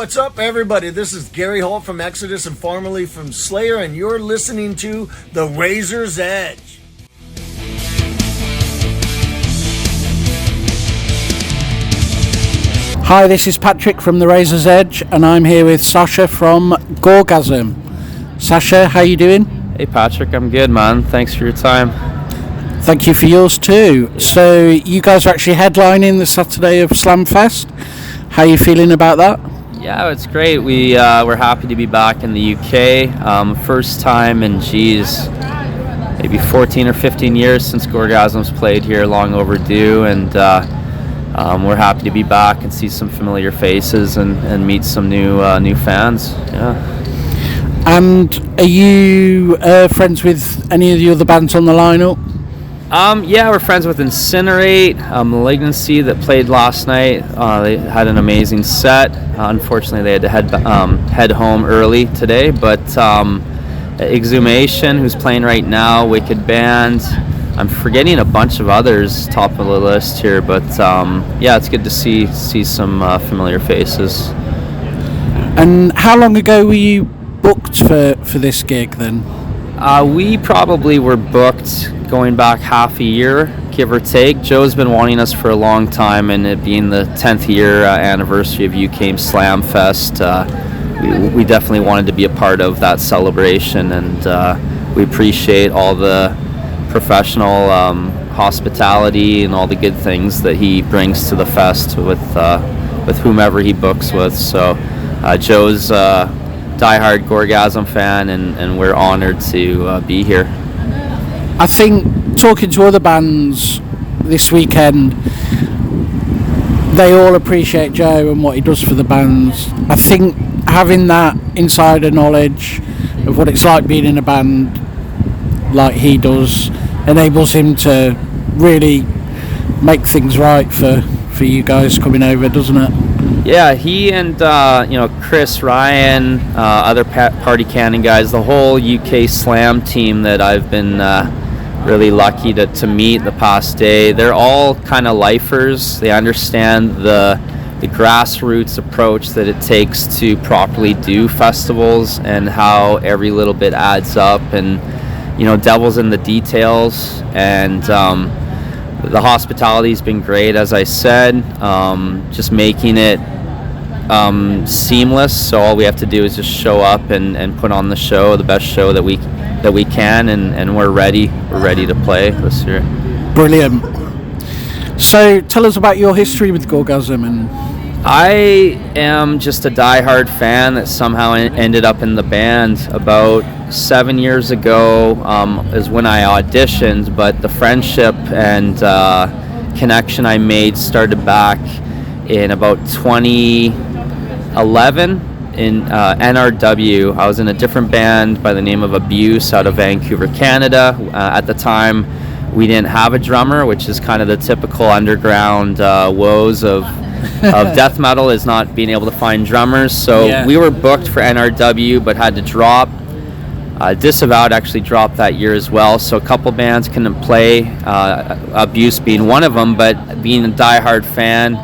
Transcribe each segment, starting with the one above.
what's up, everybody? This is Gary Holt from Exodus and formerly from Slayer, and you're listening to The Razor's Edge. Hi, this is Patrick from The Razor's Edge, and I'm here with Sasha from Gorgasm. Sasha, how you doing? Hey Patrick, I'm good, man. Thanks for your time. Thank you for yours too. So you guys are actually headlining the Saturday of Slamfest. How are you feeling about that? Yeah, it's great. We're happy to be back in the UK. First time in, maybe 14 or 15 years since Gorgasm's played here, long overdue, and we're happy to be back and see some familiar faces and meet some new fans. Yeah. And are you friends with any of the other bands on the lineup? Yeah, we're friends with Incinerate, Malignancy that played last night. They had an amazing set. Unfortunately, they had to head home early today. But Exhumation, who's playing right now, Wicked Band. I'm forgetting a bunch of others top of the list here, but yeah, it's good to see some familiar faces. And how long ago were you booked for this gig then? We probably were booked going back half a year, give or take. Joe's been wanting us for a long time, and it being the 10th year anniversary of UK Slam Fest, we definitely wanted to be a part of that celebration, and we appreciate all the professional hospitality and all the good things that he brings to the fest with whomever he books with. So Joe's diehard Gorgasm fan, and we're honored to be here. I think talking to other bands this weekend, they all appreciate Joe and what he does for the bands. I think having that insider knowledge of what it's like being in a band like he does enables him to really make things right for you guys coming over, doesn't it? Yeah, he and Chris, Ryan, other Party Cannon guys, the whole UK Slam team that I've been really lucky to meet the past day, they're all kind of lifers. They understand the grassroots approach that it takes to properly do festivals and how every little bit adds up, and devil's in the details. And the hospitality's been great, as I said, just making it seamless. So all we have to do is just show up and put on the show, the best show that we can, and we're ready to play this year. Brilliant. So tell us about your history with Gorgasm. I am just a diehard fan that somehow ended up in the band. About 7 years ago is when I auditioned, but the friendship and connection I made started back in about 2011 in NRW. I was in a different band by the name of Abuse out of Vancouver, Canada. At the time, we didn't have a drummer, which is kind of the typical underground woes of death metal, is not being able to find drummers. So yeah, we were booked for NRW but had to drop. Disavowed actually dropped that year as well, so a couple bands couldn't play, Abuse being one of them. But being a diehard fan,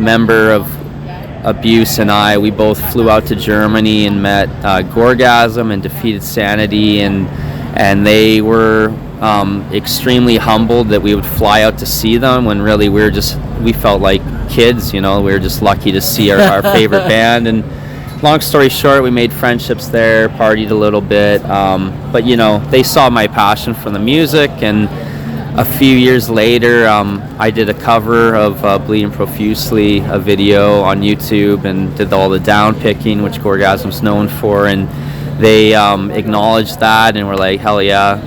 member of Abuse and we both flew out to Germany and met Gorgasm and Defeated Sanity, and they were extremely humbled that we would fly out to see them, when really we felt like kids. We were just lucky to see our favorite band. And long story short, we made friendships there, partied a little bit, but they saw my passion for the music. And a few years later, I did a cover of Bleeding Profusely, a video on YouTube, and did all the down picking, which Gorgasm's known for, and they acknowledged that and were like, hell yeah,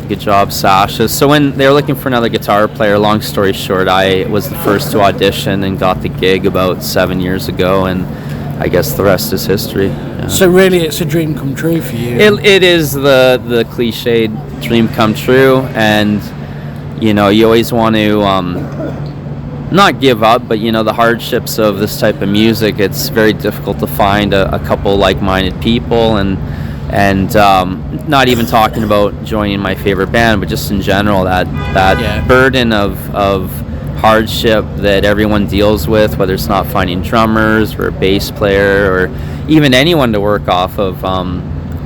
good job, Sasha. So when they were looking for another guitar player, long story short, I was the first to audition and got the gig about 7 years ago, and I guess the rest is history. Yeah. So really, it's a dream come true for you. It is the cliched dream come true, and you always want to not give up, but the hardships of this type of music, it's very difficult to find a couple like-minded people, and not even talking about joining my favorite band, but just in general, that burden of hardship that everyone deals with, whether it's not finding drummers or a bass player or even anyone to work off of.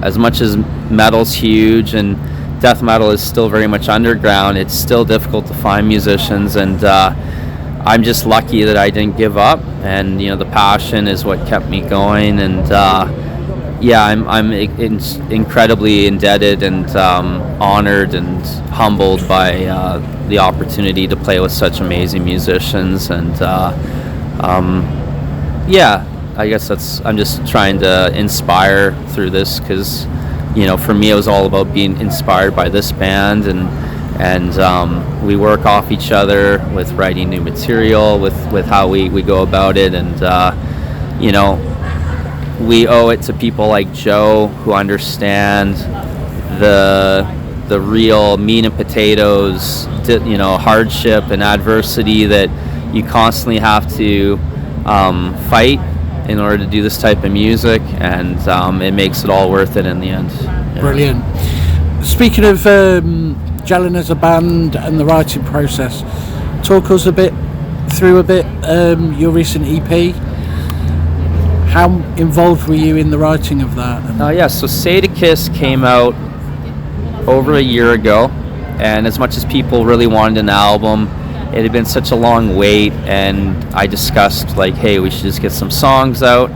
As much as metal's huge and death metal is still very much underground, it's still difficult to find musicians, and I'm just lucky that I didn't give up, and the passion is what kept me going, and I'm incredibly indebted and honored and humbled by the opportunity to play with such amazing musicians, and I guess I'm just trying to inspire through this, because for me it was all about being inspired by this band, and we work off each other with writing new material, with how we go about it, and we owe it to people like Joe, who understand the real meat and potatoes, hardship and adversity that you constantly have to fight in order to do this type of music, and it makes it all worth it in the end. Brilliant. Speaking of gelling as a band and the writing process, talk us through your recent EP. How involved were you in the writing of that? So Sadicus came out over a year ago, and as much as people really wanted an album, it had been such a long wait, and I discussed hey, we should just get some songs out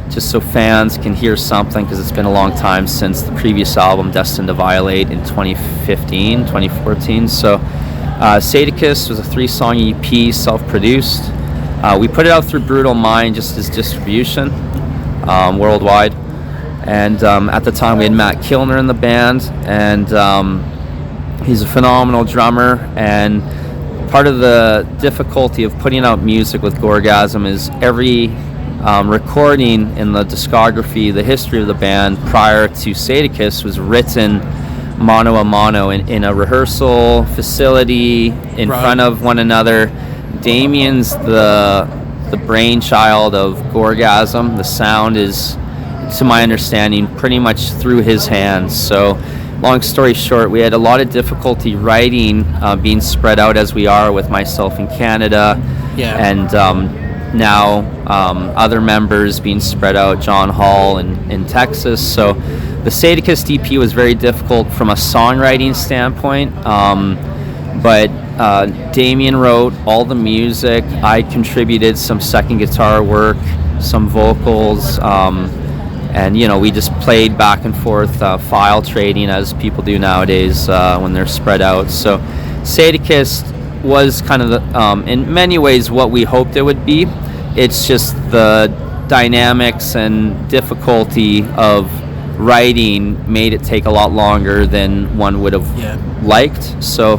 just so fans can hear something, because it's been a long time since the previous album, Destined to Violate, in 2014. So Sadicus was a 3-song EP, self-produced. We put it out through Brutal Mind just as distribution worldwide, and at the time we had Matt Kilner in the band, and he's a phenomenal drummer, and part of the difficulty of putting out music with Gorgasm is every recording in the discography, the history of the band prior to Sadicus, was written mano a mano in a rehearsal facility in front of one another. Damien's the brainchild of Gorgasm. The sound is, to my understanding, pretty much through his hands. So long story short, we had a lot of difficulty writing, being spread out as we are, with myself in Canada, and now other members being spread out, John Hall in Texas. So the Sadicus EP was very difficult from a songwriting standpoint, but Damien wrote all the music. I contributed some second guitar work, some vocals, and we just played back and forth, file trading as people do nowadays when they're spread out. So Sadicus was kind of in many ways what we hoped it would be. It's just the dynamics and difficulty of writing made it take a lot longer than one would have liked. So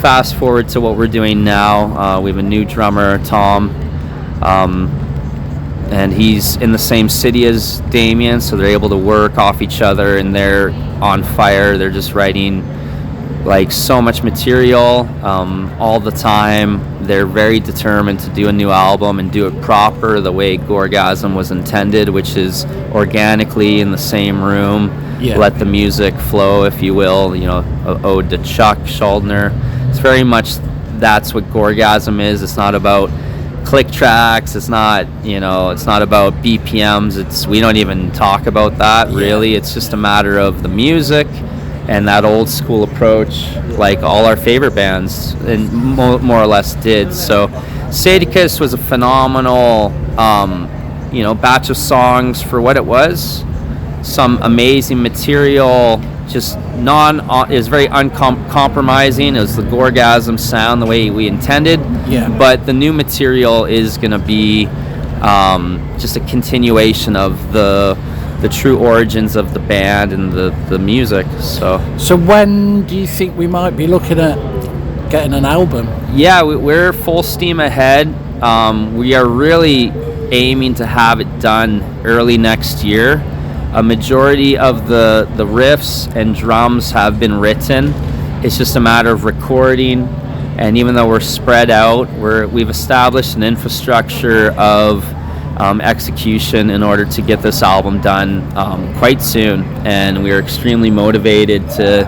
fast forward to what we're doing now. We have a new drummer, Tom, and he's in the same city as Damien, so they're able to work off each other, and they're on fire. They're just writing so much material all the time. They're very determined to do a new album and do it proper, the way Gorgasm was intended, which is organically in the same room. Let the music flow, if you will. An ode to Chuck Schuldiner. It's very much, that's what Gorgasm is. It's not about click tracks. It's not about BPMs. We don't even talk about that really. It's just a matter of the music and that old school approach, like all our favorite bands and more or less did. So Sadicus was a phenomenal batch of songs for what it was. Some amazing material, just is very uncompromising. It was the Gorgasm sound, the way we intended. But the new material is going to be just a continuation of the true origins of the band and the music. So when do you think we might be looking at getting an album? We're full steam ahead. We are really aiming to have it done early next year. A majority of the riffs and drums have been written. It's just a matter of recording, and even though we're spread out, we've established an infrastructure of execution in order to get this album done quite soon, and we are extremely motivated to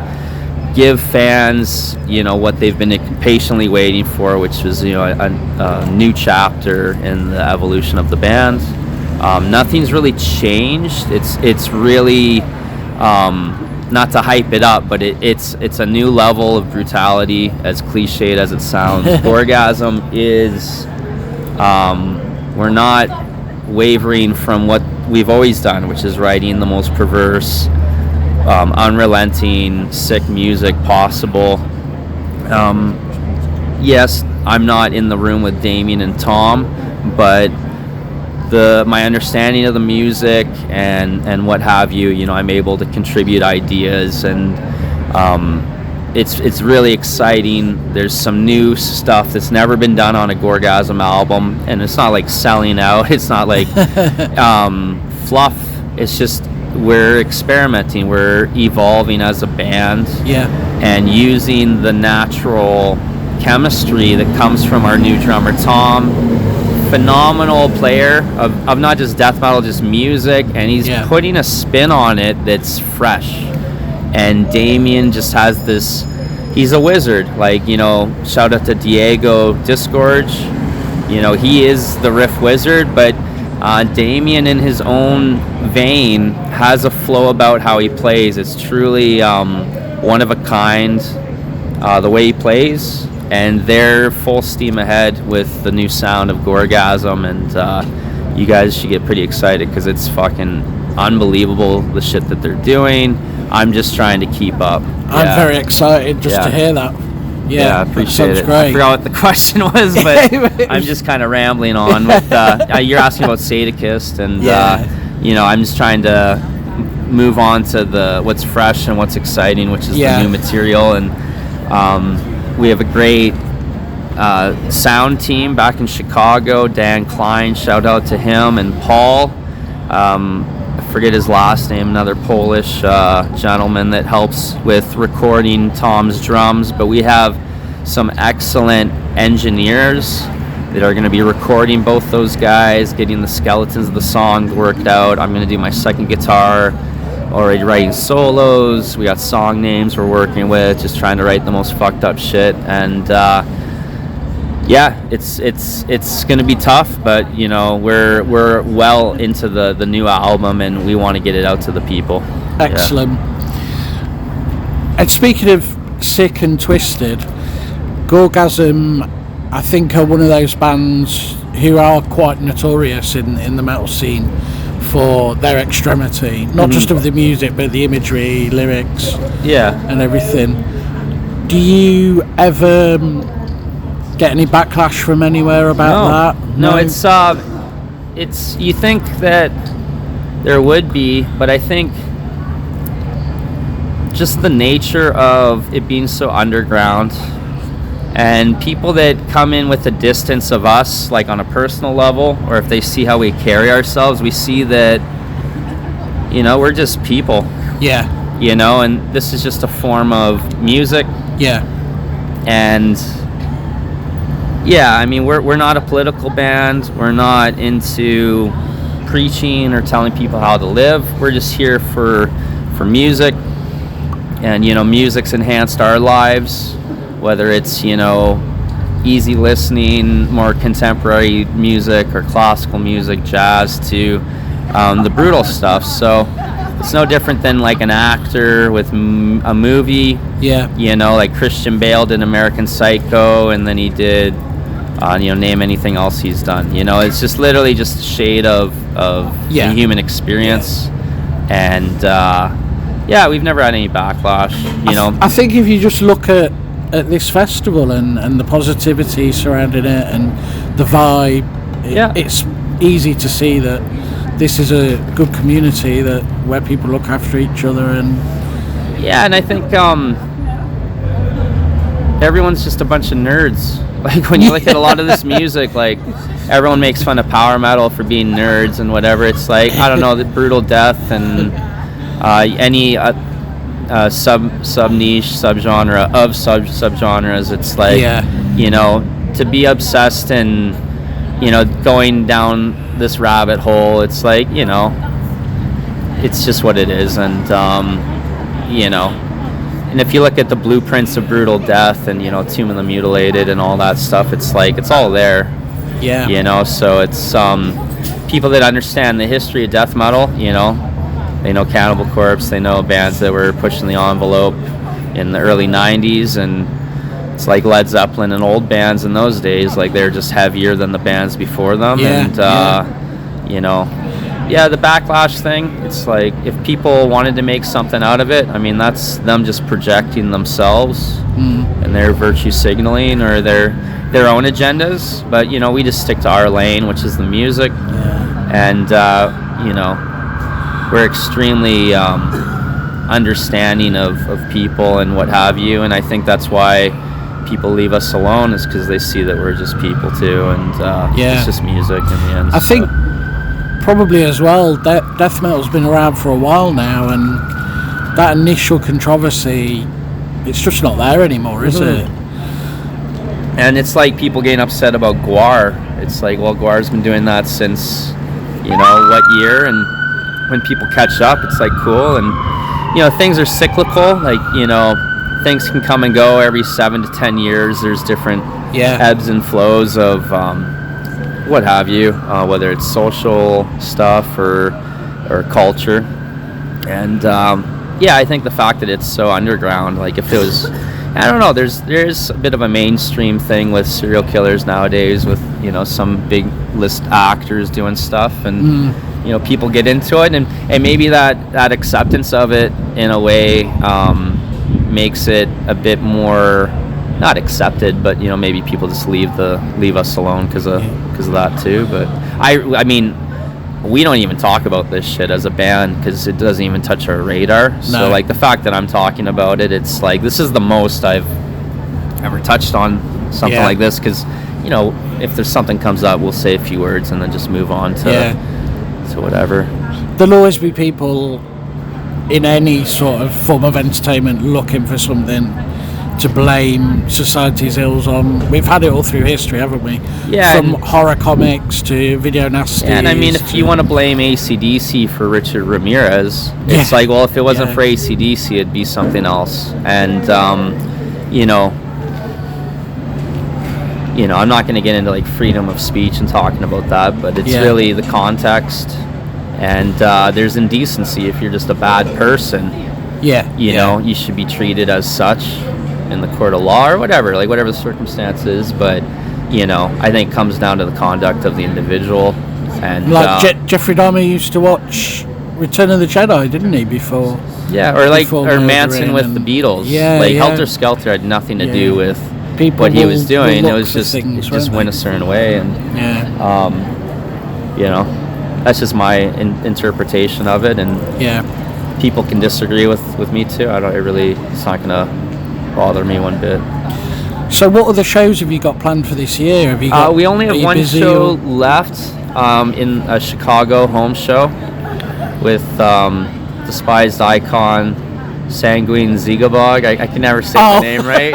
give fans what they've been patiently waiting for, which was a new chapter in the evolution of the band. Nothing's really changed. It's really not to hype it up, but it's a new level of brutality, as cliched as it sounds. Gorgasm is we're not wavering from what we've always done, which is writing the most perverse, unrelenting, sick music possible. Yes, I'm not in the room with Damien and Tom, but my understanding of the music and what have you, I'm able to contribute ideas, and it's really exciting. There's some new stuff that's never been done on a Gorgasm album, and it's not like selling out. It's not like fluff. It's just we're experimenting. We're evolving as a band, and using the natural chemistry that comes from our new drummer Tom. Phenomenal player of not just death metal, just music, and he's putting a spin on it that's fresh. And Damien just has this, he's a wizard. Shout out to Diego Disgorge. He is the riff wizard, but Damien in his own vein has a flow about how he plays. It's truly one of a kind, the way he plays. And they're full steam ahead with the new sound of Gorgasm, and you guys should get pretty excited because it's fucking unbelievable, the shit that they're doing. I'm just trying to keep up. I'm very excited just to hear that. Yeah, I appreciate it. Great. I forgot what the question was, but I'm just kind of rambling on with you're asking about Sadakist, and I'm just trying to move on to what's fresh and what's exciting, which is the new material. And we have a great sound team back in Chicago. Dan Klein, shout out to him, and Paul, I forget his last name, another Polish gentleman that helps with recording Tom's drums. But we have some excellent engineers that are going to be recording both those guys, getting the skeletons of the songs worked out. I'm going to do my second guitar, already writing solos. We got song names we're working with, just trying to write the most fucked up shit. And it's gonna be tough, but we're well into the new album, and we want to get it out to the people. Excellent. And speaking of sick and twisted, Gorgasm, I think, are one of those bands who are quite notorious in the metal scene for their extremity, not just of the music, but the imagery, lyrics, and everything. Do you ever get any backlash from anywhere about that? No, it's you think that there would be, but I think just the nature of it being so underground, and people that come in with a distance of us, like on a personal level, or if they see how we carry ourselves, we see that, we're just people. And this is just a form of music. And we're not a political band. We're not into preaching or telling people how to live. We're just here for music. And, music's enhanced our lives, whether it's, easy listening, more contemporary music, or classical music, jazz, to the brutal stuff. So it's no different than like an actor with a movie. Like Christian Bale did American Psycho, and then he did, name anything else he's done. It's just literally just a shade of the human experience. And we've never had any backlash. I think if you just look at this festival and the positivity surrounding it and the vibe, it's easy to see that this is a good community where people look after each other. And I think everyone's just a bunch of nerds. Like when you look at a lot of this music, like everyone makes fun of power metal for being nerds and whatever. It's like, I don't know, the brutal death and any sub niche subgenre of subgenres. It's like to be obsessed and going down this rabbit hole. It's like it's just what it is, and and if you look at the blueprints of brutal death and, you know, Tomb of the Mutilated and all that stuff, it's like, it's all there. Yeah. You know, so it's people that understand the history of death metal, you know, they know Cannibal Corpse, they know bands that were pushing the envelope in the early 90s, and it's like Led Zeppelin and old bands in those days, like they're just heavier than the bands before them. Yeah, and you know, yeah, the backlash thing, it's like if people wanted to make something out of it, I mean, that's them just projecting themselves and their virtue signaling or their own agendas. But, you know, we just stick to our lane, which is the music. And you know, we're extremely understanding of people and what have you, and I think that's why people leave us alone, is because they see that we're just people too, and it's just music in the end. I think probably as well, death metal's been around for a while now, and that initial controversy, it's just not there anymore, is it? And it's like people getting upset about Gwar. It's like, well, Gwar's been doing that since, you know, what year? And when people catch up, it's like cool. And, you know, things are cyclical. Like, you know, things can come and go every 7 to 10 years. There's different ebbs and flows of what have you, whether it's social stuff or culture. And I think the fact that it's so underground, like if it was, I don't know, there's a bit of a mainstream thing with serial killers nowadays, with, you know, some big list actors doing stuff, and you know, people get into it, and maybe that acceptance of it in a way makes it a bit more not accepted, but, you know, maybe people just leave us alone because of that too. But I mean, we don't even talk about this shit as a band because it doesn't even touch our radar. No. So like the fact that I'm talking about it, it's like this is the most I've ever touched on something like this, because, you know, if there's something comes up, we'll say a few words and then just move on to whatever. There'll always be people in any sort of form of entertainment looking for something to blame society's ills on. We've had it all through history, haven't we? Yeah. From horror comics to video nasties. Yeah, and I mean, if you want to blame AC/DC for Richard Ramirez, it's like, well, if it wasn't for AC/DC, it'd be something else. And, you know, I'm not going to get into like freedom of speech and talking about that, but it's really the context. And there's indecency if you're just a bad person. You know, you should be treated as such in the court of law or whatever, like whatever the circumstances. But, you know, I think it comes down to the conduct of the individual. And like Jeffrey Dahmer used to watch Return of the Jedi, didn't he, before? Yeah, or Manson with the Beatles. Like Helter Skelter had nothing to do with what he was doing. It was just went a certain way, and you know, that's just my interpretation of it. And people can disagree with me too. It's not gonna bother me one bit. So what other shows have you got planned for this year? Have you got, we only have one show left in a Chicago home show with Despised Icon, Sanguine Zigabog. I can never say the name right.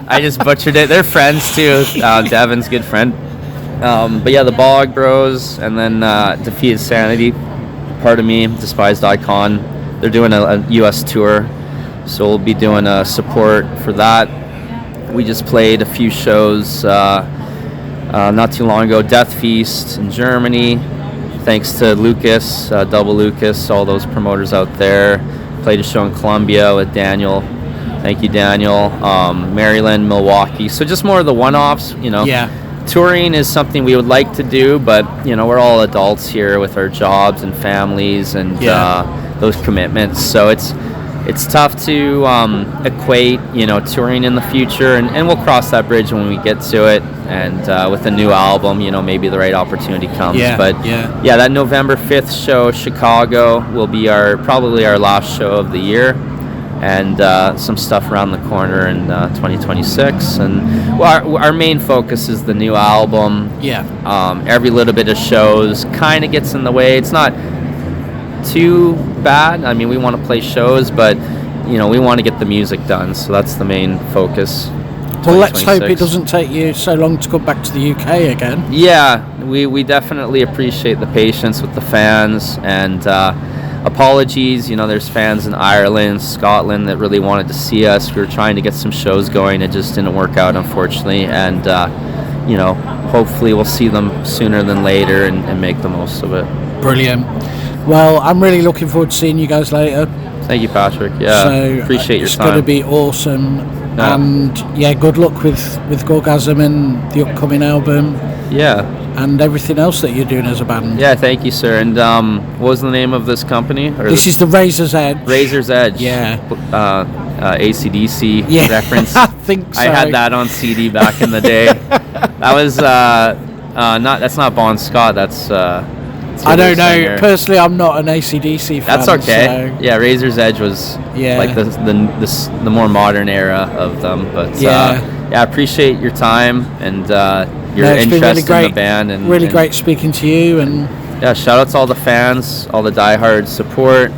I just butchered it. They're friends too. Devin's good friend. But yeah, the Bog Bros, and then Defeated Sanity, part of me, Despised Icon. They're doing a U.S. tour, so we'll be doing a support for that. We just played a few shows not too long ago. Death Feast in Germany, thanks to Lucas, Double Lucas, all those promoters out there. Played a show in Columbia with Daniel. Thank you, Daniel. Maryland, Milwaukee. So just more of the one-offs, you know. Touring is something we would like to do, but, you know, we're all adults here with our jobs and families and those commitments. So it's tough to equate, you know, touring in the future, and we'll cross that bridge when we get to it. And with a new album, you know, maybe the right opportunity comes. But that November 5th show, Chicago, will be probably our last show of the year. And some stuff around the corner in 2026. And our main focus is the new album. Every little bit of shows kind of gets in the way. It's not too bad. I mean, we want to play shows, but, you know, we want to get the music done. So that's the main focus. Well, let's hope it doesn't take you so long to go back to the UK again. Yeah, we definitely appreciate the patience with the fans, and apologies. There's fans in Ireland, Scotland that really wanted to see us. We were trying to get some shows going. It just didn't work out, unfortunately. And, hopefully we'll see them sooner than later and make the most of it. Brilliant. Well, I'm really looking forward to seeing you guys later. Thank you, Patrick. Yeah, so appreciate your time. It's going to be awesome. Yeah. And good luck with Gorgasm and the upcoming album. Yeah. And everything else that you're doing as a band. Yeah, thank you, sir. And what was the name of this company? This is the Razor's Edge. Razor's Edge. Yeah. AC/DC reference. I think so. I had that on CD back in the day. That was that's not Bon Scott. That's I don't know. Singer. Personally, I'm not an AC/DC fan. That's okay. So. Yeah, Razor's Edge was like the more modern era of them. But I appreciate your time and your interest in the band. And really great speaking to you. And shout out to all the fans, all the diehard support.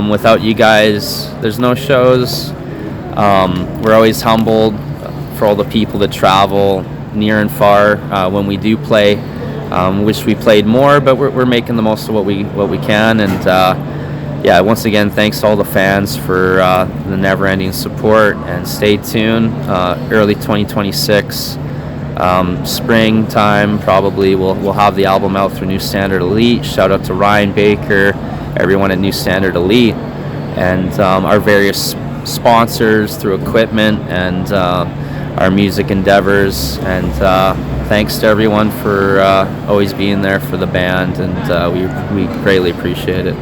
Without you guys, there's no shows. We're always humbled for all the people that travel near and far when we do play. Wish we played more, but we're making the most of what we can. And once again, thanks to all the fans for the never-ending support. And stay tuned. Early 2026, springtime probably. We'll have the album out through New Standard Elite. Shout out to Ryan Baker, everyone at New Standard Elite, and our various sponsors through equipment and our music endeavors. And thanks to everyone for always being there for the band, and we greatly appreciate it.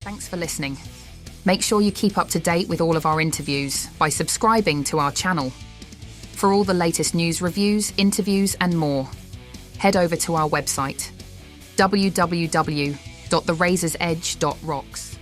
Thanks for listening. Make sure you keep up to date with all of our interviews by subscribing to our channel. For all the latest news, reviews, interviews and more, head over to our website, www.therazorsedge.rocks.